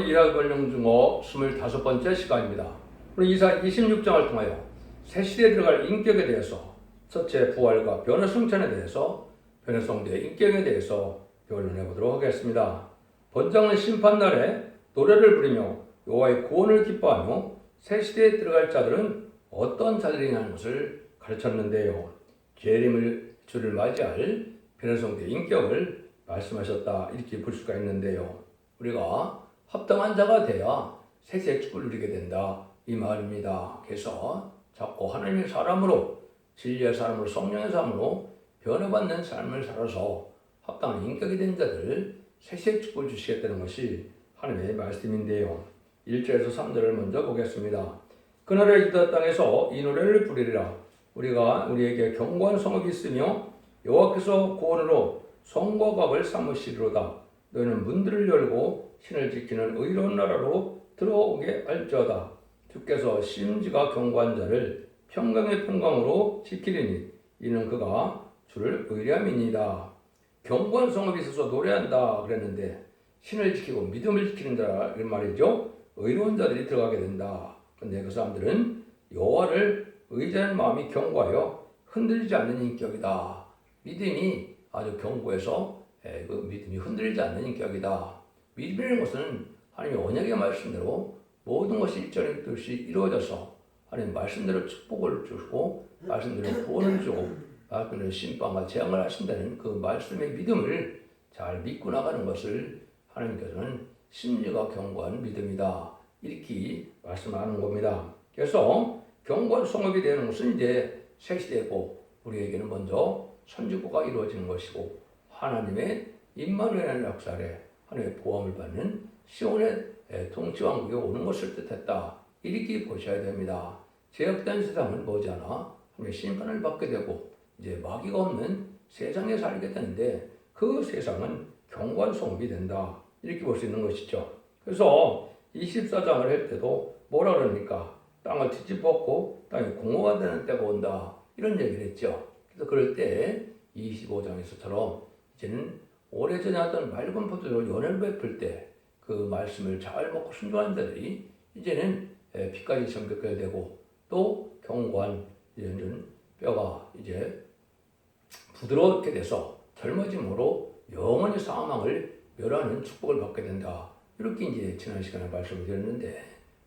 일할 권령 중어 25번째 시간입니다. 우리 이사 26장을 통하여 새 시대에 들어갈 인격에 대해서 첫째 부활과 변화 성찬에 대해서 변화성대의 인격에 대해서 변론해 보도록 하겠습니다. 본장은 심판날에 노래를 부리며 여호와의 구원을 기뻐하며 새 시대에 들어갈 자들은 어떤 자들이냐는 것을 가르쳤는데요. 재림을 주를 맞이할 변화성대의 인격을 말씀하셨다 이렇게 볼 수가 있는데요. 우리가 합당한 자가 돼야 세세의 축복을 누리게 된다 이 말입니다. 그래서 자꾸 하나님의 사람으로 진리의 사람으로 성령의 사람으로 변화받는 삶을 살아서 합당한 인격이 된 자들 세세의 축복을 주시겠다는 것이 하나님의 말씀인데요. 1절에서 3절을 먼저 보겠습니다. 그날에 유다 땅에서 이 노래를 부르리라. 우리에게 견고한 성읍이 있으며 여호와께서 구원으로 성과 값을 삼으시리로다. 너희는 문들을 열고 신을 지키는 의로운 나라로 들어오게 할지어다. 주께서 심지가 견고한 자를 평강의 평강으로 지키리니 이는 그가 주를 의뢰함이니이다. 견고한 성읍이 있어서 노래한다 그랬는데 신을 지키고 믿음을 지키는 자라 이런 말이죠. 의로운 자들이 들어가게 된다. 그런데 그 사람들은 여호와를 의지하는 마음이 견고하여 흔들리지 않는 인격이다. 믿음이 아주 견고해서 그 믿음이 흔들리지 않는 인격이다. 믿음이라는 것은 하나님의 언약의 말씀대로 모든 것이 일정한 뜻이 이루어져서 하나님 말씀대로 축복을 주고 말씀대로 구원을 주고 말씀대로 심판과 재앙을 하신다는 그 말씀의 믿음을 잘 믿고 나가는 것을 하나님께서는 심리가 견고한 믿음이다 이렇게 말씀하는 겁니다. 그래서 견고한 성읍이 되는 것은 이제 새 시대고 우리에게는 먼저 선지고가 이루어지는 것이고 하나님의 임마누엘의 역사 아래 하나님의 보험을 받는 시온의 통치왕국에 오는 것을 뜻했다. 이렇게 보셔야 됩니다. 죄악된 세상은 머지않아 하나님의 심판을 받게 되고 이제 마귀가 없는 세상에 살게 되는데 그 세상은 견고한 성읍이 된다. 이렇게 볼 수 있는 것이죠. 그래서 24장을 할 때도 뭐라 그러니까 땅을 뒤집었고 땅이 공허가 되는 때가 온다. 이런 얘기를 했죠. 그래서 그럴 때 25장에서처럼 이제는 오래전에 하던 맑은 포도주로 연회를 베풀 때 그 말씀을 잘 먹고 순종한 자들이 이제는 피까지 정결해야 되고 또 견고한 이제는 뼈가 이제 부드럽게 돼서 젊어짐으로 영원히 사망을 멸하는 축복을 받게 된다. 이렇게 이제 지난 시간에 말씀을 드렸는데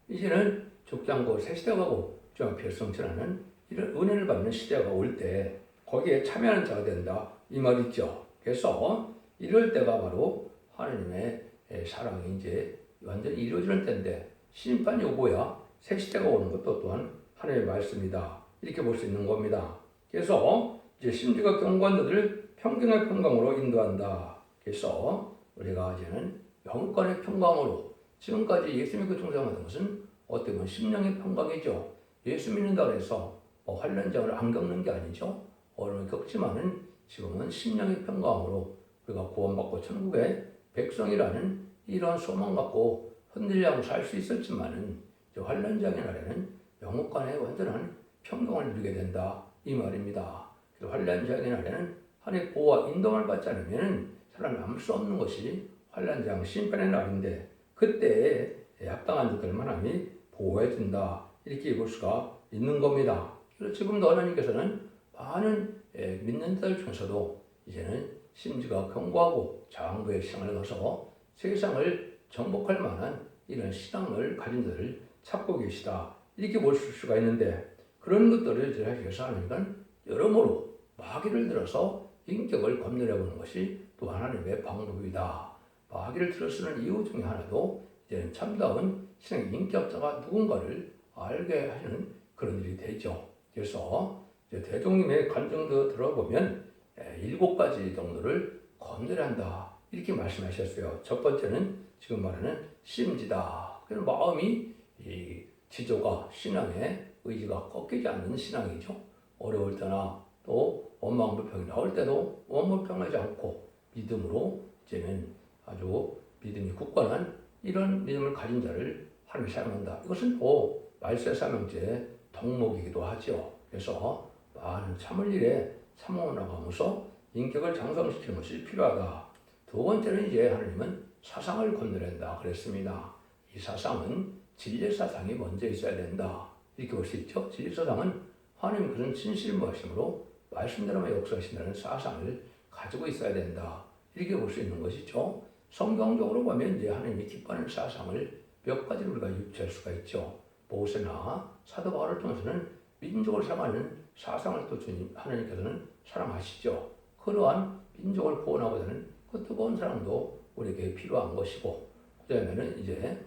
이제는 죽지 않고 새 시대가 가고 별성천하는 이런 은혜를 받는 시대가 올 때 거기에 참여하는 자가 된다. 이 말이죠. 그래서 이럴 때가 바로 하나님의 사랑이 이제 완전히 이루어지는 때인데 심판이 오고야 새 시대가 오는 것도 또한 하나님의 말씀이다. 이렇게 볼 수 있는 겁니다. 그래서 이제 심지가 견고한 자들을 평강의 평강으로 인도한다. 그래서 우리가 이제는 영권의 평강으로 지금까지 예수 믿고 동생하던 것은 어떻게 보면 심령의 평강이죠. 예수 믿는다고 해서 환난장을 안 겪는 게 아니죠. 어려움을 겪지만은 지금은 심령의 평강으로 우리가 구원받고 천국의 백성이라는 이런 소망 갖고 흔들리지 않고 살 수 있었지만은 환난장의 날에는 영혼간의 완전한 평강을 누리게 된다 이 말입니다. 그래서 환난장의 날에는 하나님의 보호와 인도를 받지 않으면 사람이 남을 수 없는 것이 환난장 심판의 날인데 그때 합당한 자들만 하나님이 보호해 준다 이렇게 볼 수가 있는 겁니다. 그래서 지금도 하나님께서는 많은 믿는 자들 중에서도 이제는 심지가 견고하고 장부의 신앙을 넣어서 세상을 정복할 만한 이런 신앙을 가진 자를 찾고 계시다. 이렇게 볼 수가 있는데 그런 것들을 이제 하기 위해서 하나님은 여러모로 마귀를 들어서 인격을 검열해보는 것이 또 하나님의 방법이다. 마귀를 들어쓰는 이유 중에 하나도 이제는 참다운 신앙의 인격자가 누군가를 알게 하는 그런 일이 되죠. 그래서 이제 대종님의 간증도 들어보면 7가지 정도를 건드려한다 이렇게 말씀하셨어요. 첫 번째는 지금 말하는 심지다. 그런 마음이 이 지조가 신앙의 의지가 꺾이지 않는 신앙이죠. 어려울 때나 또 원망불평이 나올 때도 원망불평하지 않고 믿음으로 이제는 아주 믿음이 굳건한 이런 믿음을 가진 자를 하나님이 사용한다. 이것은 또 말세사명제의 덕목이기도 하죠. 그래서 많은 참을 일에 참어 나가면서 인격을 장성시키는 것이 필요하다. 두 번째는 이제 하나님은 사상을 건드린다 그랬습니다. 이 사상은 진리의 사상이 먼저 있어야 된다. 이렇게 볼 수 있죠. 진리의 사상은 하나님의 그런 진실무하심으로 말씀대로만 역사하신다는 사상을 가지고 있어야 된다. 이렇게 볼 수 있는 것이죠. 성경적으로 보면 이제 하나님이 기뻐하는 사상을 몇 가지로 우리가 유추할 수가 있죠. 모세나 사도 바울을 통해서는 민족을 사랑하는 사상을 또 주님 하나님께서는 사랑하시죠. 그러한 민족을 구원하고자 하는 그 뜨거운 사랑도 우리에게 필요한 것이고, 그다음에는 이제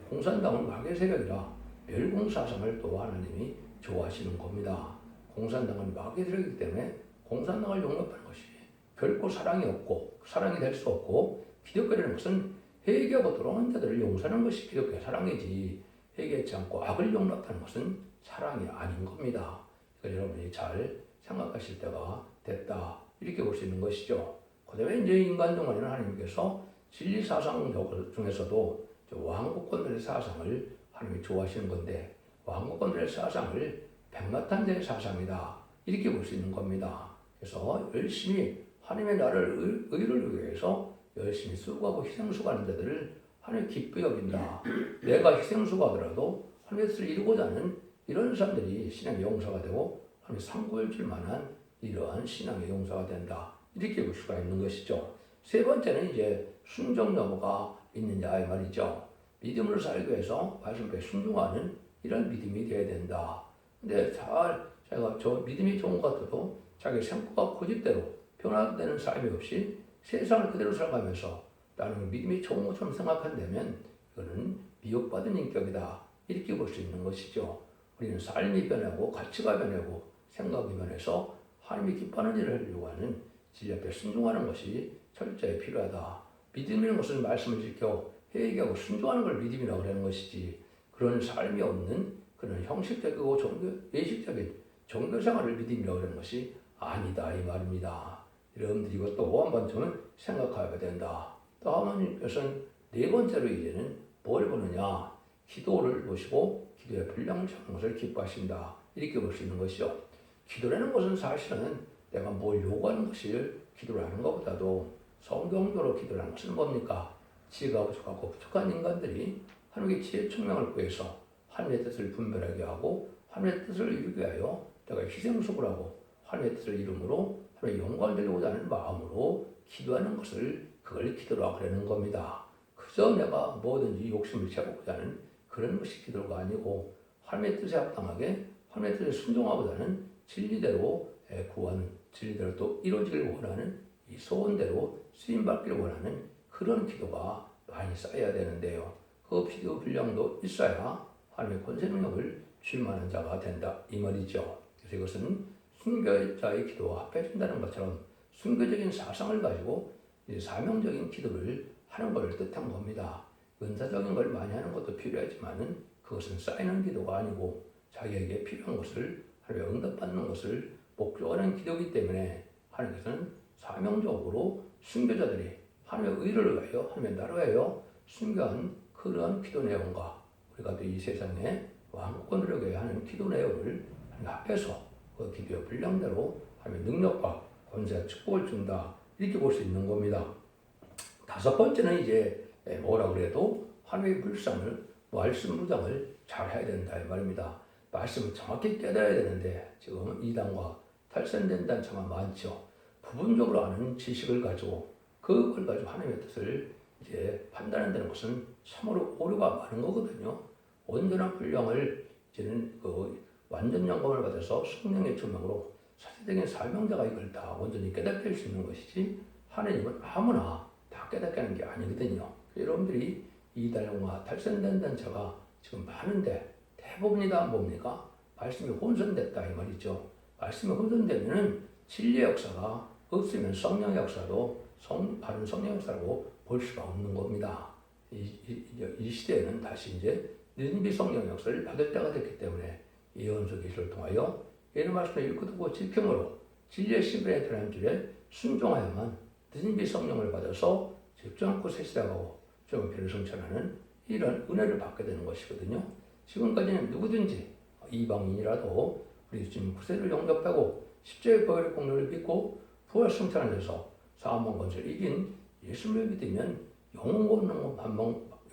공산당은 마귀의 세력이라 멸공 사상을 또 하나님이 좋아하시는 겁니다. 공산당은 마귀의 세력이기 때문에 공산당을 용납하는 것이 결코 사랑이 없고 사랑이 될 수 없고, 기독교라는 것은 회개하고 돌아오는 자들을 용서하는 것이 기독교의 사랑이지, 회개하지 않고 악을 용납하는 것은 사랑이 아닌 겁니다. 그래서 여러분이 잘 생각하실 때가 됐다. 이렇게 볼 수 있는 것이죠. 그 다음에 이제 인간 동안에는 하나님께서 진리 사상 중에서도 왕국권들의 사상을 하나님이 좋아하시는 건데, 왕국권들의 사상을 백마탄자의 사상이다. 이렇게 볼 수 있는 겁니다. 그래서 열심히 하나님의 나라를 의를 위해서 열심히 수고하고 희생수고하는 자들을 하나님 기쁘게 여긴다. 내가 희생수고하더라도 하나님의 뜻을 이루고자 하는 이런 사람들이 신앙의 용사가 되고 하나님 상고해 줄 만한 이러한 신앙의 용사가 된다. 이렇게 볼 수가 있는 것이죠. 세 번째는 이제 순종 여부가 있느냐 이 말이죠. 믿음으로 살기 위해서 말씀에 순종하는 이런 믿음이 되어야 된다. 근데 제가 저 믿음이 좋은 것 같아도 자기 생각과 고집대로 변화되는 삶이 없이 세상을 그대로 살아가면서 나는 믿음이 좋은 것처럼 생각한다면 이거는 미혹받은 인격이다. 이렇게 볼 수 있는 것이죠. 우리는 삶이 변하고 가치가 변하고 생각이 변해서 하나님이 기뻐하는 일을 하려고 하는 진리 앞에 순종하는 것이 철저히 필요하다. 믿음이라는 것은 말씀을 지켜 회개하고 순종하는 걸 믿음이라고 하는 것이지, 그런 삶이 없는 그런 형식적이고 외식적인 종교생활을 믿음이라고 하는 것이 아니다 이 말입니다. 여러분들이 이것도 한번 좀 생각해야 된다. 또 하나님께서는 네 번째로 이제는 뭘 보느냐, 기도를 보시고 기도의 분량을 적는 것을 기뻐하신다. 이렇게 볼 수 있는 것이죠. 기도라는 것은 사실은 내가 뭘 요구하는 것을 기도를 하는 것보다도 성경적으로 기도를 하는 것은 뭡니까? 지혜가 부족하고 부족한 인간들이 하나님의 지혜 총명을 구해서 하나님의 뜻을 분별하게 하고 하나님의 뜻을 이루게 하여 내가 희생수고를 하고 하나님의 뜻을 이름으로 하나님의 영광을 드리고자 하는 마음으로 기도하는 것을 그걸 기도라고 하는 겁니다. 그저 내가 뭐든지 욕심을 채우고자 하는 그런 것이 기도가 아니고, 하나님의 뜻에 합당하게 하나님의 뜻에 순종하고자 하는 진리대로 구하는, 진리대로 또 이루어지길 원하는 이 소원대로 쓰임받기를 원하는 그런 기도가 많이 쌓여야 되는데요. 그 기도 분량도 있어야 하나님의 권세 능력을 줄만한 자가 된다 이 말이죠. 그래서 이것은 순교자의 기도와 합해진다는 것처럼 순교적인 사상을 가지고 사명적인 기도를 하는 것을 뜻한 겁니다. 은사적인 걸 많이 하는 것도 필요하지만은 그것은 쌓이는 기도가 아니고 자기에게 필요한 것을 하나님의 응답받는 것을 목적하는 기도이기 때문에 하나님께서는 사명적으로 순교자들이 하나님의 의를 위하여 하나님의 나라를 위하여 순교한 그러한 기도 내용과 우리가 또 이 세상에 왕국권을 위해 하는 기도 내용을 합해서 그 기도의 분량대로 하나님의 능력과 권세와 축복을 준다. 이렇게 볼 수 있는 겁니다. 다섯 번째는 이제 뭐라 그래도 하나님의 불상을, 말씀 무장을 잘 해야 된다 이 말입니다. 말씀을 정확히 깨달아야 되는데 지금 이단과 탈선된 단체가 많죠. 부분적으로 아는 지식을 가지고 그걸 가지고 하나님의 뜻을 이제 판단한다는 것은 참으로 오류가 많은 거거든요. 온전한 분량을 이제는 그 완전 영감을 받아서 성령의 조명으로 사실적인 사명자가 이걸 다 온전히 깨닫게 할 수 있는 것이지, 하나님은 아무나 다 깨닫게 하는 게 아니거든요. 여러분들이 이단과 탈선된 단체가 지금 많은데 대부분이 다 뭡니까? 말씀이 혼선됐다 이 말이죠. 말씀이 혼선되면은 진리의 역사가 없으면 성령의 역사도 바른 성령의 역사라고 볼 수가 없는 겁니다. 이 시대에는 다시 이제 느니비 성령의 역사를 받을 때가 됐기 때문에 예언서 계시를 통하여 예언 말씀을 읽고 듣고 지킴으로 진리의 신분에 들어간 줄에 순종하여만 느니비 성령을 받아서 죽지 않고 새 시대하고 좀 별을 성천하는 이런 은혜를 받게 되는 것이거든요. 지금까지는 누구든지 이방인이라도 우리 주님 구세를 영접하고 십자의 보혈의 공로를 믿고 부활 성천을 해서 사망 권세를 이긴 예수를 믿으면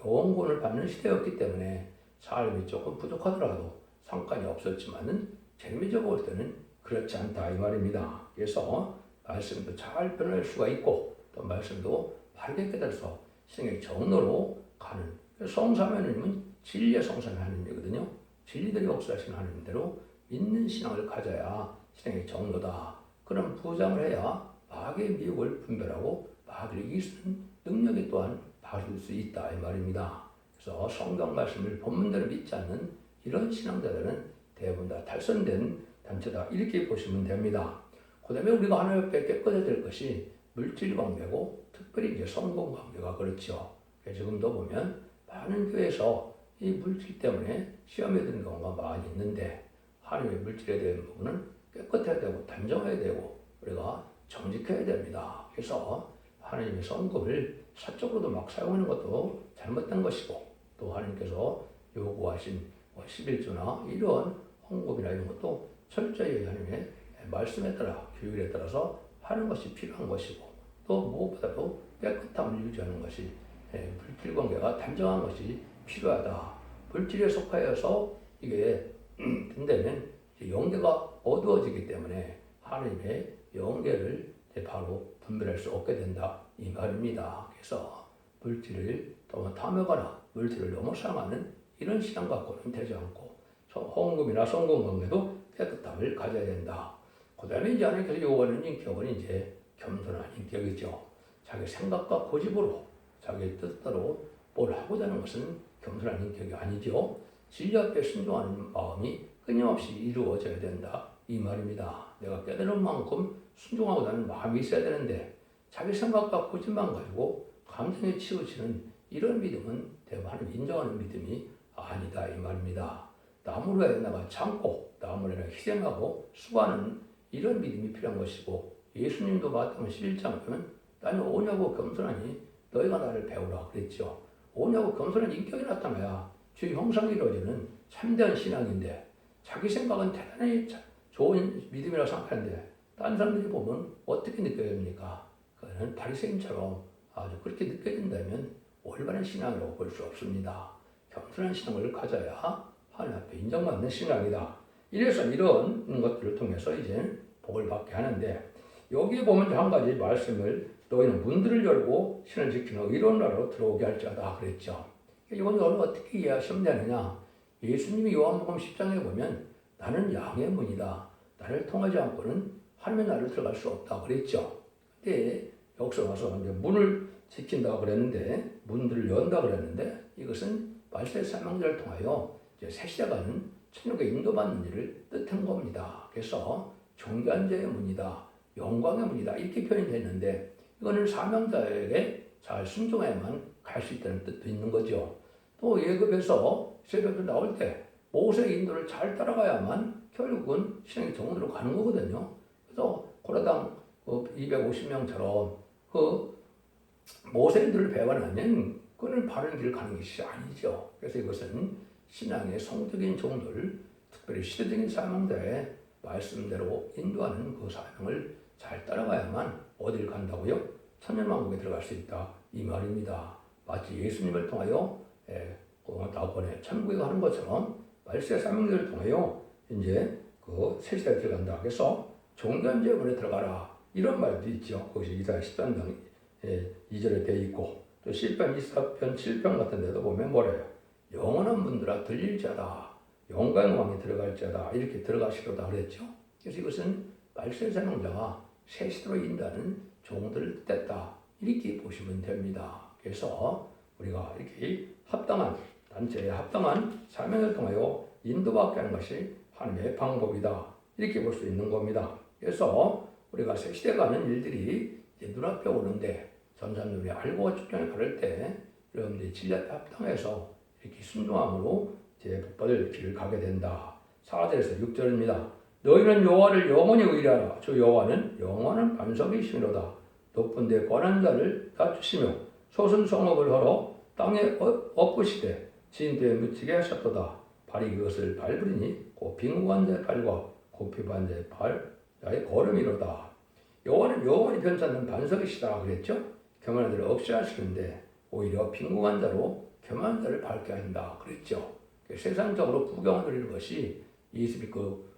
영혼을 받는 시대였기 때문에 삶이 조금 부족하더라도 상관이 없었지만은 재미적으로 볼 때는 그렇지 않다 이 말입니다. 그래서 말씀도 잘 변할 수가 있고 또 말씀도 바르게 깨달아서 신앙의 정로로 가는 성삼위 하나님은 진리의 성삼위 하나님이거든요. 진리들이 역사하시는 하나님대로 믿는 신앙을 가져야 신앙의 정로다. 그런 부장을 해야 마귀의 미혹을 분별하고 마귀를 이길 수 있는 능력이 또한 받을 수 있다 이 말입니다. 그래서 성경 말씀을 본문대로 믿지 않는 이런 신앙자들은 대부분 다 탈선된 단체다 이렇게 보시면 됩니다. 그 다음에 우리가 하나님 앞에 깨끗해야 될 것이 물질 관계고 특별히 이제 성공 관계가 그렇죠. 지금도 보면 많은 교회에서 이 물질 때문에 시험에 드는 경우가 많이 있는데 하나님의 물질에 대한 부분은 깨끗해야 되고 단정해야 되고 우리가 정직해야 됩니다. 그래서 하나님의 성금을 사적으로도 막 사용하는 것도 잘못된 것이고 또 하나님께서 요구하신 11조나 이런 헌금이나 이런 것도 철저히 하나님의 말씀에 따라 교율에 따라서 하는 것이 필요한 것이고 또 무엇보다도 깨끗함을 유지하는 것이 물질 관계가 단정한 것이 필요하다. 물질에 속하여서 이게 된다면 영계가 어두워지기 때문에 하나님의 영계를 바로 분별할 수 없게 된다 이 말입니다. 그래서 물질을 너무 탐하거나 물질을 너무 사랑하는 이런 신앙 갖고는 되지 않고 헌금이나 성금 관계도 깨끗함을 가져야 된다. 그 다음에 이제 하나님께서 요구하는 인격은 이제 겸손한 인격이죠. 자기 생각과 고집으로 자기 뜻대로 뭘 하고자 하는 것은 겸손한 인격이 아니죠. 진리 앞에 순종하는 마음이 끊임없이 이루어져야 된다 이 말입니다. 내가 깨달은 만큼 순종하고자 하는 마음이 있어야 되는데 자기 생각과 고집만 가지고 감정에 치우치는 이런 믿음은 대부분 인정하는 믿음이 아니다 이 말입니다. 남을 위하여 내가 참고 남을 위하여 희생하고 수고하는 이런 믿음이 필요한 것이고 예수님도 마태복음 11장 보면 나는 오냐고 겸손하니 너희가 나를 배우라 그랬죠. 오냐고 겸손한 인격이 나타나야 주의 형상이 이루어지는 참된 신앙인데 자기 생각은 대단히 좋은 믿음이라고 생각하는데 다른 사람들이 보면 어떻게 느껴집니까? 그거는 바리새인처럼 아주 그렇게 느껴진다면 올바른 신앙이라고 볼 수 없습니다. 겸손한 신앙을 가져야 하나님 앞에 인정받는 신앙이다. 이래서 이런 것들을 통해서 이제 복을 받게 하는데 여기에 보면 한 가지 말씀을 너희는 문들을 열고 신을 지키는 의로운 나라로 들어오게 할지어다 그랬죠. 이건 어떻게 이해하시면 되느냐? 예수님이 요한복음 10장에 보면 나는 양의 문이다. 나를 통하지 않고는 하나님의 나라를 들어갈 수 없다 그랬죠. 근데 여기서 와서 이제 문을 지킨다 그랬는데 문들을 연다 그랬는데 이것은 말세의 사명자를 통하여 이제 새 시대가는 천국에 인도받는 일을 뜻한 겁니다. 그래서 존귀한 자의 문이다, 영광의 문이다 이렇게 표현되어 있는데 이거는 사명자에게 잘 순종해야만 갈 수 있다는 뜻도 있는 거죠. 또 예급에서 새벽에 나올 때 모세의 인도를 잘 따라가야만 결국은 신앙의 정원으로 가는 거거든요. 그래서 고라당 250명처럼 그 모세의 인도를 배워나면 그는 바른 길을 가는 것이 아니죠. 그래서 이것은 신앙의 성적인 정도를 특별히 시대적인 사명자의 말씀대로 인도하는 그 사명을 잘 따라가야만 어딜 간다고요? 천년왕국에 들어갈 수 있다 이 말입니다. 마치 예수님을 통하여 다음번에 천국에 가는 것처럼 말세 사명자를 통하여 이제 그 새 시대에 들어간다. 그래서 종전 제문에 들어가라 이런 말도 있죠. 거기서 이사야 10장 2절에 되어 있고 또 시편 24편 7편 같은 데도 보면 뭐래요? 영원한 문들아 들릴지어다 영광의 왕이 들어갈지어다 이렇게 들어가시려다 그랬죠. 그래서 이것은 말세 사명자가 새 시대로 인도하는 종들을 뜻했다 이렇게 보시면 됩니다. 그래서 우리가 이렇게 합당한 단체에 합당한 사명을 통하여 인도받게 하는 것이 하나님의 방법이다 이렇게 볼 수 있는 겁니다. 그래서 우리가 새 시대 가는 일들이 이제 눈앞에 오는데 전사님이 알고 축전에 걸을 때 여러분들이 진리 앞에 합당해서 이렇게 순종함으로 이제 복받을 길을 가게 된다. 4절에서 6절입니다. 너희는 여호와를 영원히 의뢰하라. 주 여호와는 영원한 반석이시로다. 높은 데 권한 자를 낮추시며 솟은 성읍을 걸어 땅에 엎으시되 진도에 묻히게 하셨도다. 발이 그것을 밟으리니 곧 빈궁한 자의 발과 굽히반 자의 발 나의 걸음이로다. 여호와는 영원히 변치 않는 반석이시다 그랬죠. 교만한 자를 없이 하시는데 오히려 빈궁한 자로 교만한 자를 밝게 한다 그랬죠. 세상적으로 부경을 누리는 것이 예수님 그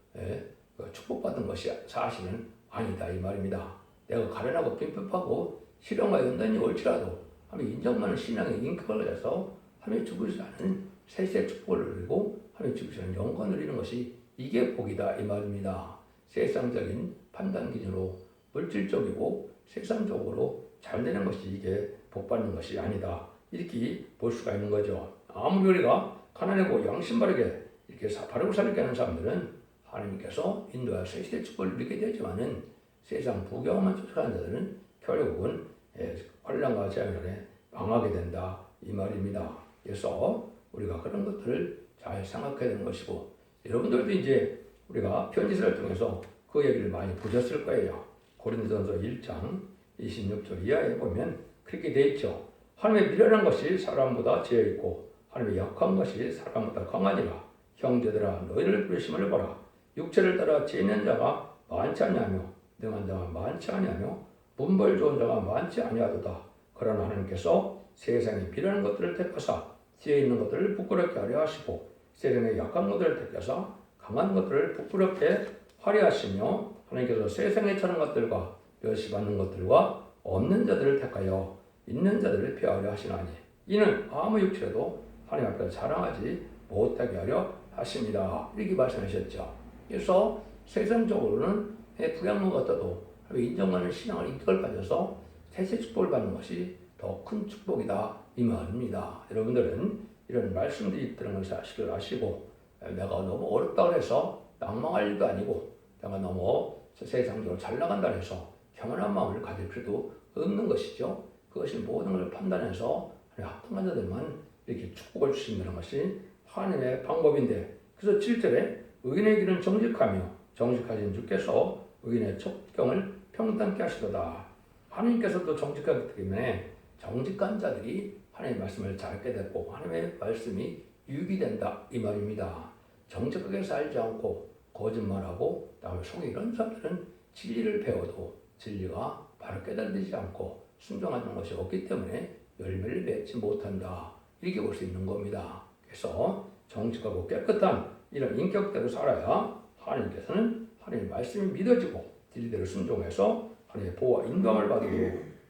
축복받은 것이 사실은 아니다 이 말입니다. 내가 가련하고 빈핍하고 시련과 연단이 올지라도 하나님 인정받는 신앙의 인격을 가져서 하나님 죽으지 않은 세세 축복을 누리고 하나님 죽으지 않은 영광을 누리는 것이 이게 복이다 이 말입니다. 세상적인 판단 기준으로 물질적이고 세상적으로 잘 되는 것이 이게 복받는 것이 아니다 이렇게 볼 수가 있는 거죠. 아무리 우리가 가난하고 양심 바르게 이렇게 바르고 살게 하는 사람들은 하나님께서 인도하여 세세 축복을 누리게 되지만은 세상 부경만 쫓아가는 자들은 결국은 환난과 재앙 아래 망하게 된다 이 말입니다. 그래서 우리가 그런 것들을 잘 생각해야 되는 것이고 여러분들도 이제 우리가 편지서를 통해서 그 얘기를 많이 보셨을 거예요. 고린도전서 1장 26절 이하에 보면 그렇게 돼 있죠. 하나님의 미련한 것이 사람보다 지혜 있고 하나님의 약한 것이 사람보다 강하니라. 형제들아 너희를 부르심을 보라. 육체를 따라 지혜 있는 자가 많지 아니하며 능한 자가 많지 아니하며 문벌 좋은 자가 많지 아니하도다. 그러나 하나님께서 세상에 비련한 것들을 택하사 지혜 있는 것들을 부끄럽게 하려 하시고 세상의 약한 것들을 택하사 강한 것들을 부끄럽게 하려 하시며 하나님께서 세상에 처한 것들과 멸시받는 것들과 없는 자들을 택하여 있는 자들을 폐하려 하시나니 이는 아무 육체라도 하나님 앞에 자랑하지 못하게 하려 하십니다. 이렇게 말씀하셨죠. 그래서 세상적으로는 부양문 같아도 인정받는 신앙을 인격을 가져서 세세 축복을 받는 것이 더 큰 축복이다 이 말입니다. 여러분들은 이런 말씀들이 있다는 것을 아시고 내가 너무 어렵다고 해서 낭망할 일도 아니고 내가 너무 세상적으로 잘 나간다고 해서 겸손한 마음을 가질 필요도 없는 것이죠. 그것이 모든 걸 판단해서 합당한 자들만 이렇게 축복을 주신다는 것이 하나님의 방법인데 그래서 7절에 의인의 길은 정직하며 정직하신 주께서 의인의 첩경을 평탄케 하시도다. 하나님께서도 정직하기 때문에 정직한 자들이 하나님의 말씀을 잘 알게 됐고 하나님의 말씀이 유익이 된다 이 말입니다. 정직하게 살지 않고 거짓말하고 다음에 속에 이런 사람들은 진리를 배워도 진리가 바로 깨달아지지 않고 순종하는 것이 없기 때문에 열매를 맺지 못한다 이렇게 볼 수 있는 겁니다. 그래서 정직하고 깨끗한 이런 인격대로 살아야 하나님께서는 하나님의 말씀이 믿어지고 진리대로 순종해서 하나님의 보호와 인도함을 받고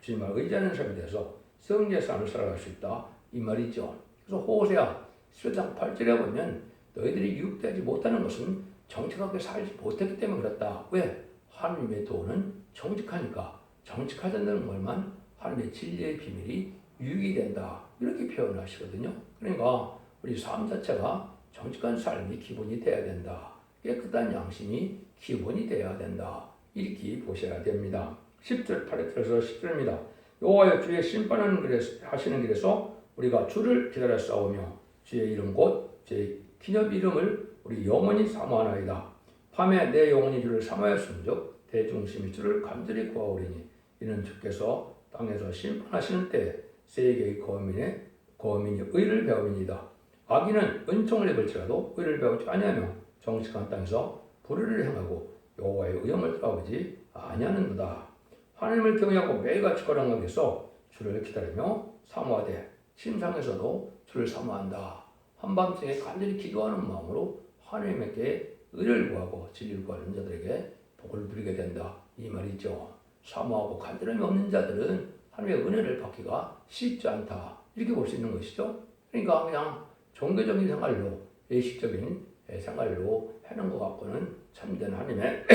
주님을 의지하는 삶에 대해서 성리의 삶을 살아갈 수 있다 이 말이죠. 그래서 호세아 17장 8절에 보면 너희들이 유익되지 못하는 것은 정직하게 살지 못했기 때문에 그렇다. 왜? 하나님의 도는 정직하니까 정직하다는 것만 하나님의 진리의 비밀이 유익이 된다 이렇게 표현하시거든요. 그러니까 우리 삶 자체가 정직한 삶이 기본이 돼야 된다. 깨끗한 양심이 기본이 돼야 된다. 이렇게 보셔야 됩니다. 10절 8절에서 10절입니다. 여호와여 주의 심판하시는 길에서 우리가 주를 기다려 싸우며 주의 이름 곧 주의 기념 이름을 우리 영원히 사모하나이다. 밤에 내 영혼이 주를 사모하였음즉 대중심이 주를 간절히 구하오리니 이는 주께서 땅에서 심판하시는 때 세계의 거민이 의를 배움이니이다. 악인은 은총을 입을지라도 의를 배우지 아니하며 정직한 땅에서 불의를 행하고 여호와의 의형을 따라오지 아니하는도다. 하나님을 경외하고 매일같이 거룩하게서 주를 기다리며 사모하되 심상에서도 주를 사모한다. 한밤중에 간절히 기도하는 마음으로 하나님께 의를 구하고 진리를 구하는 자들에게 복을 누리게 된다 이 말이죠. 사모하고 간절함이 없는 자들은 하나님의 은혜를 받기가 쉽지 않다 이렇게 볼 수 있는 것이죠. 그러니까 그냥 종교적인 생활로 예식적인 생활로 하는 것 갖고는 참된 하나님의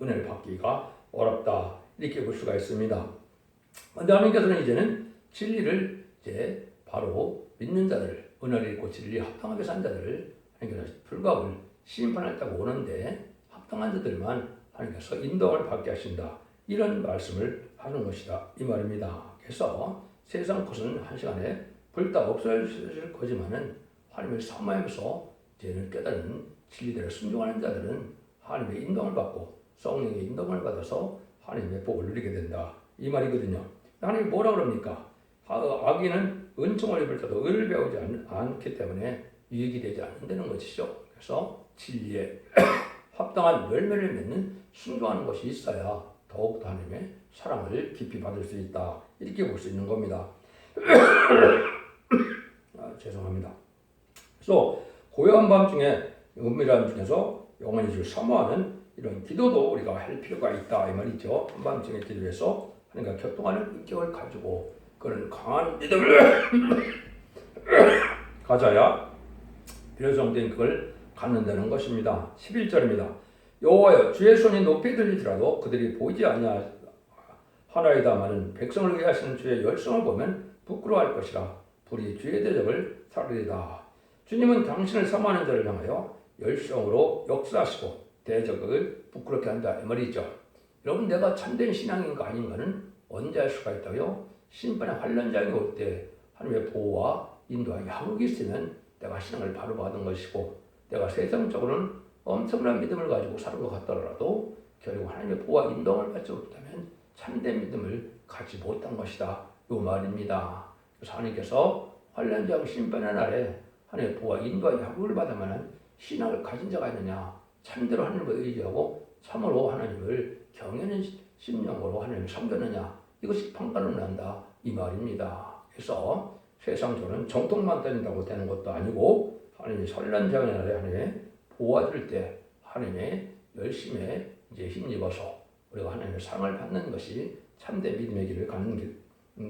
은혜를 받기가 어렵다 이렇게 볼 수가 있습니다. 그런데 하나님께서는 이제는 진리를 이제 바로 믿는 자들, 은혜를 입고 진리에 합당하게 산 자들을 하나님께서 불가을 심판했다고 오는데 합당한 자들만 하나님께서 인도를 받게 하신다. 이런 말씀을 하는 것이다. 이 말입니다. 그래서 세상 것은 한 시간에 불다 없어질 거지만은 하나님을 사모하면서 이제는 깨달은 진리대로 순종하는 자들은 하나님의 인도를 받고 성령의 인도를 받아서 하나님의 복을 누리게 된다. 이 말이거든요. 하나님이 뭐라 그럽니까? 악인은 은총을 입을 때도 의를 배우지 않기 때문에 유익이 되지 않는다는 것이죠. 그래서 진리에 합당한 열매를 맺는 순종하는 것이 있어야 더욱더 하나님의 사랑을 깊이 받을 수 있다. 이렇게 볼 수 있는 겁니다. 죄송합니다. 그래서 고요한 밤중에 은밀한 중에서 영원히 주를 사모하는 이런 기도도 우리가 할 필요가 있다 이 말이죠. 한밤중에 기도해서 하나님과 교통하는 인격을 가지고 그런 강한 믿음을 가져야 변성된 그걸 갖는다는 것입니다. 11절입니다. 여호와여 주의 손이 높이 들리더라도 그들이 보이지 아니하나이다마는 백성을 위해 하시는 주의 열성을 보면 부끄러워할 것이라. 불이 주의 대적을 사르리다. 주님은 당신을 사모하는 자를 향하여 열성으로 역사하시고 대적을 부끄럽게 한다 이 말이죠. 여러분 내가 참된 신앙인가 아닌가는 언제 알 수가 있다고요? 심판의 환란장이 올 때 하나님의 보호와 인도와 양육이 있으면 내가 신앙을 바로 받은 것이고 내가 세상적으로는 엄청난 믿음을 가지고 살은 것 같더라도 결국 하나님의 보호와 인도를 받지 못하면 참된 믿음을 갖지 못한 것이다 이 말입니다. 그래서 하나님께서 환란장 심판의 날에 하나님의 보호와 인도와 양육을 받아야만 신앙을 가진 자가 있느냐 참대로 하나님을 의지하고 참으로 하나님을 경외하는 심령으로 하나님을 섬겼느냐 이것이 판가름 난다 이 말입니다. 그래서 세상적으로는 정통만 다닌다고 되는 것도 아니고 하나님이 환란장의 날에 하나님의 보호해줄 때 하나님의 열심에 이제 힘입어서 우리가 하나님의 사랑을 받는 것이 참된 믿음의 길을 가는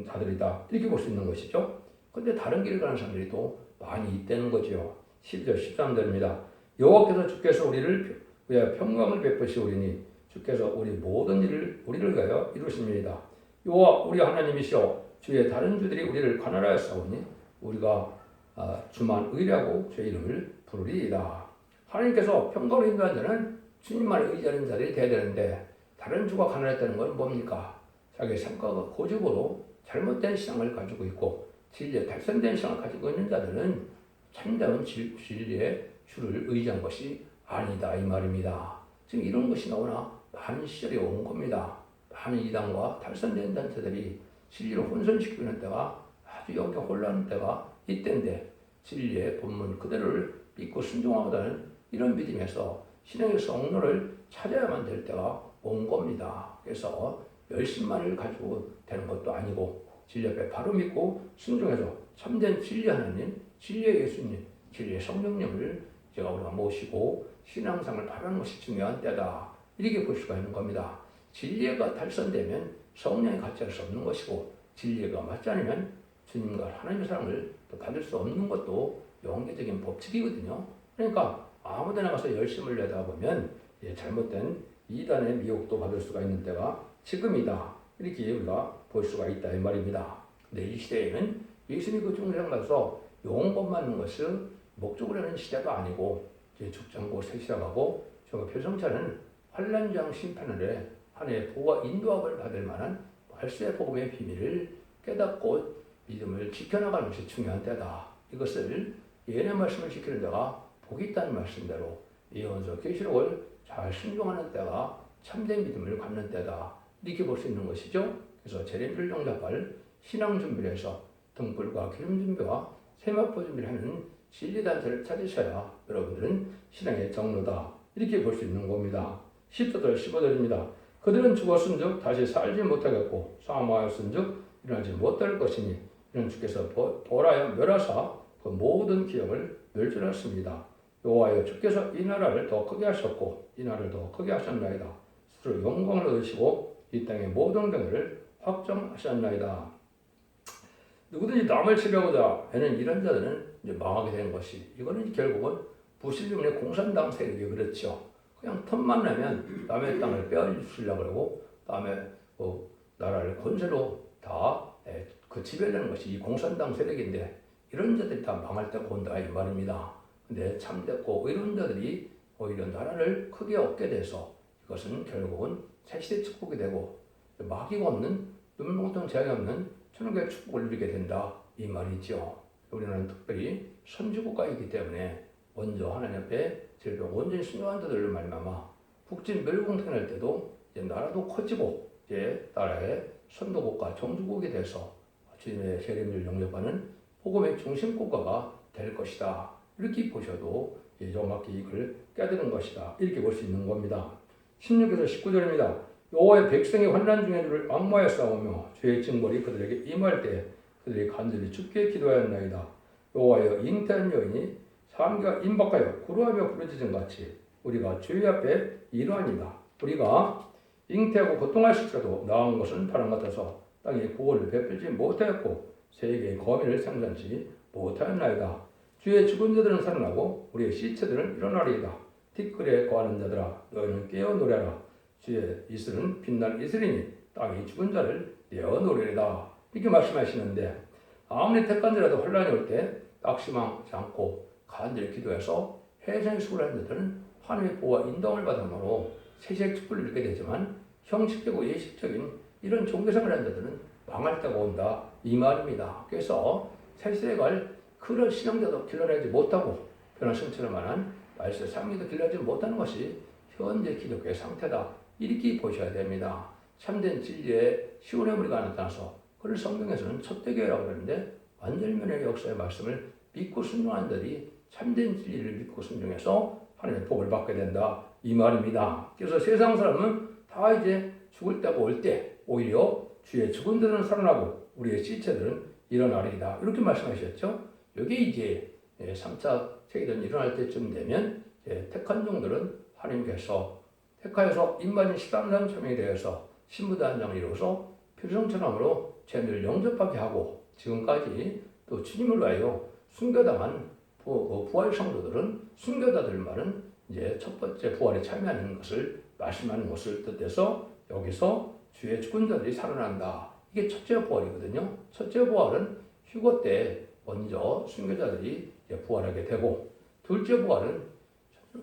자들이다 이렇게 볼 수 있는 것이죠. 그런데 다른 길을 가는 사람들이 또 많이 있다는 거죠. 10절 13절입니다. 여호와께서 주께서 우리를 위하여 평강을 베푸시오리니 주께서 우리 모든 일을 우리를 위하여 이루십니다. 여호와 우리 하나님이시여 주의 다른 주들이 우리를 가난하였사오니 우리가 주만 의뢰하고 주의 이름을 부르리이다. 하나님께서 평강을 인도한 자는 주님만 의지하는 자들이 돼야 되는데 다른 주가 가난했다는 건 뭡니까? 자기의 생각과 고집으로 잘못된 신앙을 가지고 있고 진리에 달성된 신앙을 가지고 있는 자들은 참다운 진리의 주를 의지한 것이 아니다 이 말입니다. 지금 이런 것이 나오나 많은 시절이 온 겁니다. 많은 이단과 달성된 단체들이 진리를 혼선시키고 있는 때가 아주 여기 혼란한 때가 이때인데 진리의 본문 그대로를 믿고 순종하다는 이런 믿음에서 신앙의 성로를 찾아야만 될 때가 온 겁니다. 그래서 열심만을 가지고 되는 것도 아니고 진리 앞에 바로 믿고 순종해서 참된 진리 하나님, 진리의 예수님, 진리의 성령님을 제가 우리가 모시고 신앙상을 바라는 것이 중요한 때다. 이렇게 볼 수가 있는 겁니다. 진리가 달성되면 성령이 같이 할 수 없는 것이고 진리가 맞지 않으면 주님과 하나님의 사랑을 또 받을 수 없는 것도 영계적인 법칙이거든요. 그러니까 아무데나 가서 열심을 내다 보면 잘못된 이단의 미혹도 받을 수가 있는 때가 지금이다. 이렇게 우리가 볼 수가 있다 이 말입니다. 근데 이 시대에는 예수님 그 중생 가서 영권 받는 것을 목적으로 하는 시대가 아니고 이제 죽장고 새 시작하고 저 표성차는 환란장 심판을 해 하나님의 보호와 인도함을 받을 만한 말씀의 복음의 비밀을 깨닫고 믿음을 지켜나가는 것이 중요한 때다. 이것을 예언의 말씀을 지키는 자가 복이 있다는 말씀대로 예언서 계시록을 잘 순종하는 때가 참된 믿음을 갖는 때다. 이렇게 볼 수 있는 것이죠. 그래서 재림을 영접할 신앙 준비를 해서 등불과 기름 준비와 세마포 준비를 하는 진리단체를 찾으셔야 여러분들은 신앙의 정로다. 이렇게 볼 수 있는 겁니다. 10절 15절입니다. 그들은 죽었은즉 다시 살지 못하겠고 사망하였은즉 일어나지 못할 것이니 이는 주께서 벌하여 멸하사 그 모든 기업을 멸절하십니다. 여호와여 주께서 이 나라를 더 크게 하셨고 이 나라를 더 크게 하셨나이다. 스스로 영광을 얻으시고 이 땅의 모든 경을 확정하셨나이다. 누구든지 남을 치려고자 하는 이런 자들은 이제 망하게 되는 것이 이거는 결국은 부실림의 공산당 세력이 그렇죠. 그냥 틈만 나면 남의 땅을 빼앗으려고 그러고 남의 나라를 권세로 다 그 지배하는 것이 이 공산당 세력인데 이런 자들이 다 망할 때가 온다 이 말입니다. 근데 참됐고 이런 자들이 오히려 나라를 크게 얻게 돼서 이것은 결국은 새시대 축복이 되고 마귀가 없는 눈물공통 제약이 없는 천국의 축복을 누리게 된다 이 말이죠. 우리는 특별히 선지국가이기 때문에 먼저 하나님 앞에 제일 온전히 순종한 자들로 말미암아 북진 멸공통이 할 때도 이제 나라도 커지고 이제 나라의 선도국가 정주국이 돼서 주님의 세례를 영접하는 복음의 중심국가가 될 것이다. 이렇게 보셔도 정확히 이걸 깨달은 것이다. 이렇게 볼 수 있는 겁니다. 16에서 19절입니다. 여호와의 백성이 환난 중에 주를 악마에 싸우며 죄의 징벌이 그들에게 임할 때 그들이 간절히 주께 기도하였나이다. 여호와여 잉태한 여인이 상기가 임박하여 구루하며 부르짖은 같이 우리가 주의 앞에 이러하니라. 우리가 잉태하고 고통하실지라도 나은 것은 바람 같아서 땅에 구원을 베풀지 못하였고 세계의 거민을 생산치 못하였나이다. 주의 죽은 자들은 살아나고 우리의 시체들은 일어나리이다. 티끌에 거하는 자들아 너희는 깨어 노래하라. 주의 이슬은 빛날 이슬이니 땅이 죽은 자를 내어 노래리다. 이렇게 말씀하시는데 아무리 택한 자라도 혼란이 올 때 낙심하지 않고 간절히 기도해서 회전의 수고를 하는 자들은 하나님의 보호와 인도함을 받음으로 세세의 축복을 누리게 되지만 형식적이고 예식적인 이런 종교생활을 하는 자들은 망할 때가 온다 이 말입니다. 그래서 세세에 갈 그런 신앙자도 길러내지 못하고 변화성처럼 만한 말세 상미도 길러내지 못하는 것이 현재 기독교의 상태다 이렇게 보셔야 됩니다. 참된 진리의 시온의 무리가 나타나서 그걸 성경에서는 첫대교회라고 하는데 완전면의 역사의 말씀을 믿고 순종한 자들이 참된 진리를 믿고 순종해서 하나님의 복을 받게 된다 이 말입니다. 그래서 세상 사람은 다 이제 죽을 때가 올 때 오히려 주의 죽은 자들은 살아나고 우리의 시체들은 일어나리이다 이렇게 말씀하셨죠. 이게 이제 3차 세계대전이 일어날 때쯤 되면 택한 종들은 하나님께서 택하여서 인반인 13만 천명에 대해서 신부단장을 이루어서 필성천함으로 죄인들을 영접하게 하고 지금까지 또 주님을 위하여 순교당한 부활 성도들은 순교자들 말은 이제 첫 번째 부활에 참여하는 것을 말씀하는 것을 뜻해서 여기서 주의 죽은 자들이 살아난다. 이게 첫째 부활이거든요. 첫째 부활은 휴거 때 먼저 순교자들이 부활하게 되고 둘째 부활은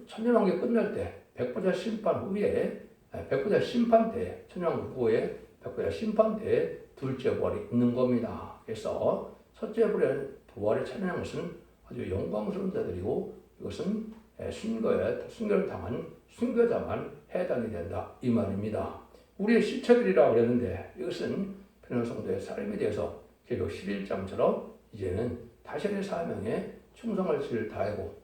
천년왕국이 끝날 때 백보자 심판 후에 백보자 심판 때 천년왕국 후에 백보자 심판 때 둘째 부활이 있는 겁니다. 그래서 첫째 부활에 참여한 것은 아주 영광스러운 자들이고 이것은 순교를 당한 순교자만 해당이 된다 이 말입니다. 우리의 시체들이라고 그랬는데 이것은 변호성도의 삶에 대해서 계속 11장처럼 이제는 다시의 사명에 충성을 다하고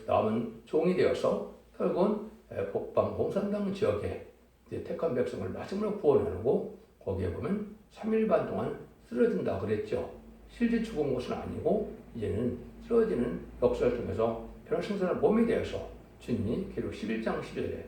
남은 종이 되어서 결국은 북방 공산당 지역에 택한 백성을 마지막으로 구원하고 거기에 보면 3일 반 동안 쓰러진다 그랬죠. 실제 죽은 것은 아니고 이제는 쓰러지는 역사를 통해서 변화생산의 몸이 되어서 주님이 계속 11장 11절에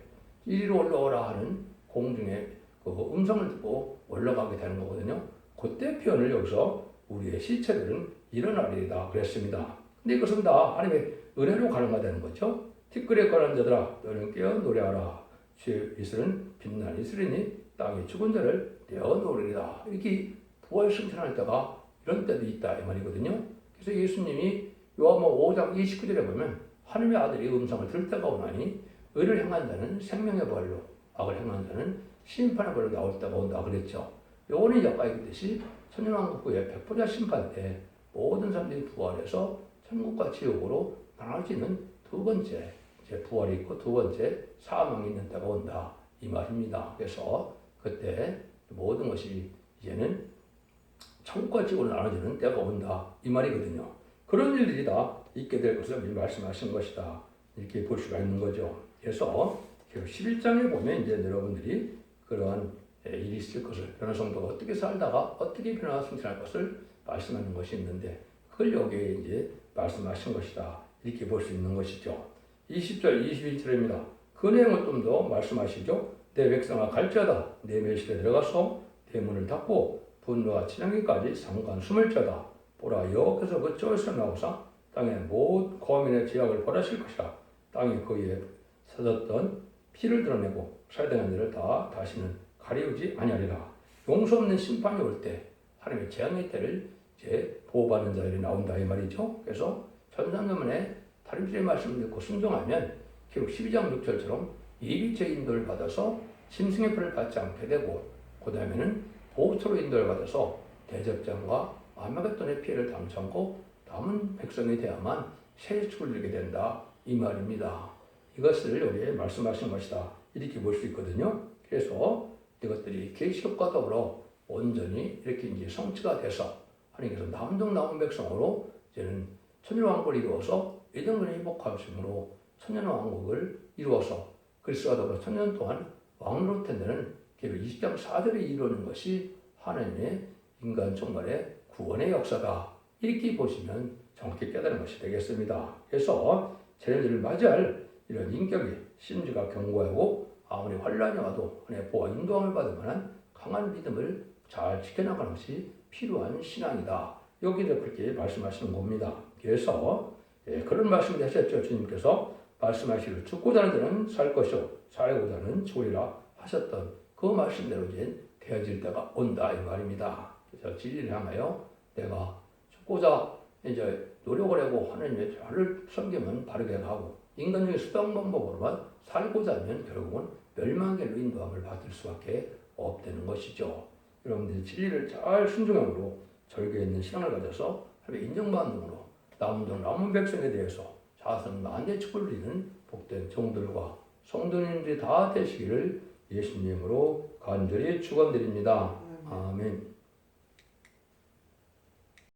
이리로 올라오라 하는 공중에 그 음성을 듣고 올라가게 되는 거거든요. 그때 표현을 여기서 우리의 시체들은 일어나리이다 그랬습니다. 근데 이것은 다 하나님의 은혜로 가능하다는 거죠. 티끌에 관한 자들아 너는 깨어 노래하라. 주의 이슬은 빛난 이슬이니 땅의 죽은 자를 내어 노리리다. 이렇게 부활 승천할 때가 이런 때도 있다 이 말이거든요. 그래서 예수님이 요한복음 5장 29절에 보면 하나님의 아들이 음성을 들을 때가 오나니 의를 행한 자는 생명의 부활로 악을 행한 자는 심판의 부활로 나올 때가 온다 그랬죠. 요한이 역사했듯이 천년왕국 후에 백보자 심판 때 모든 사람들이 부활해서 천국과 지옥으로 나눠지는 두 번째 부활이 있고 두 번째 사망이 있는 때가 온다 이 말입니다. 그래서 그때 모든 것이 이제는 천국과 지옥으로 나눠지는 때가 온다 이 말이거든요. 그런 일들이 다 있게 될 것을 말씀하신 것이다 이렇게 볼 수가 있는 거죠. 그래서 11장에 보면 이제 여러분들이 그러한 일이 있을 것을 변화성도가 어떻게 살다가 어떻게 변화 승천할 것을 말씀하는 것이 있는데 그걸 여기에 이제 말씀하신 것이다 이렇게 볼 수 있는 것이죠. 20절 21절입니다. 그 내용을 좀 더 말씀하시죠. 내 백성아 갈지어다 내 멸실에 들어가서 대문을 닫고 분노와 친양기까지 상관 숨을 쪄다. 보라 여호와께서 그 쪄에서 나오사 땅에 모든 거민의 죄악을 벌하실 것이라. 땅이 그 위에 사졌던 피를 드러내고 살당한 자를 다 다시는 가리우지 아니하리라. 용서 없는 심판이 올 때 하나님의 재앙의 때를 이제 보호받는 자들이 나온다 이 말이죠. 그래서 전산전문에 다림질의 말씀을 듣고 순종하면 기록 12장 6절처럼 예비죄 인도를 받아서 짐승의 표를 받지 않게 되고 그 다음에는 보호처로 인도를 받아서 대접장과 아마겟돈의 피해를 당치 않고 남은 백성이 되야만 새 축을 누리게 된다 이 말입니다. 이것을 여기에 말씀하신 것이다 이렇게 볼 수 있거든요. 그래서 이것들이 계시록과 더불어 온전히 이렇게 이제 성취가 돼서 하나님께서 남은 백성으로 이제는 천년왕국을 이루어서 예정을 회복하심으로 천년왕국을 이루어서 그리스도와 더불어 천년 동안 왕으로 텐데는 계속 20장 4절에 이루는 것이 하나님의 인간 총괄의 구원의 역사다 이렇게 보시면 정확히 깨달은 것이 되겠습니다. 그래서 재련들을 맞이할 이런 인격의 심지가 견고하고 아무리 환란이 와도 하나님의 보호와 인도함을 받을 만한 강한 믿음을 잘 지켜나가는 것이 필요한 신앙이다. 여기서 그렇게 말씀하시는 겁니다. 그래서 그런 말씀을 하셨죠. 주님께서 말씀하시기를 죽고자 하는 자는 살 것이요 살고자 하는 죽으리라 하셨던 그 말씀대로 이제 되어질 때가 온다 이 말입니다. 그래서 진리를 향하여 내가 죽고자 이제 노력을 하고 하나님의 죄를 섬기면 바르게 가고 인간적인 수단 방법으로만 살고자 하면 결국은 멸망의 인도함을 받을 수밖에 없다는 것이죠. 여러분들이 진리를 잘 순종함으로 절개에 있는 신앙을 가져서 하나님의 인정받음으로 남은 백성에 대해서 자선 만대 축복을 드리는 복된 종들과 성도님들이 다 되시기를 예수님으로 간절히 축원드립니다. 아멘.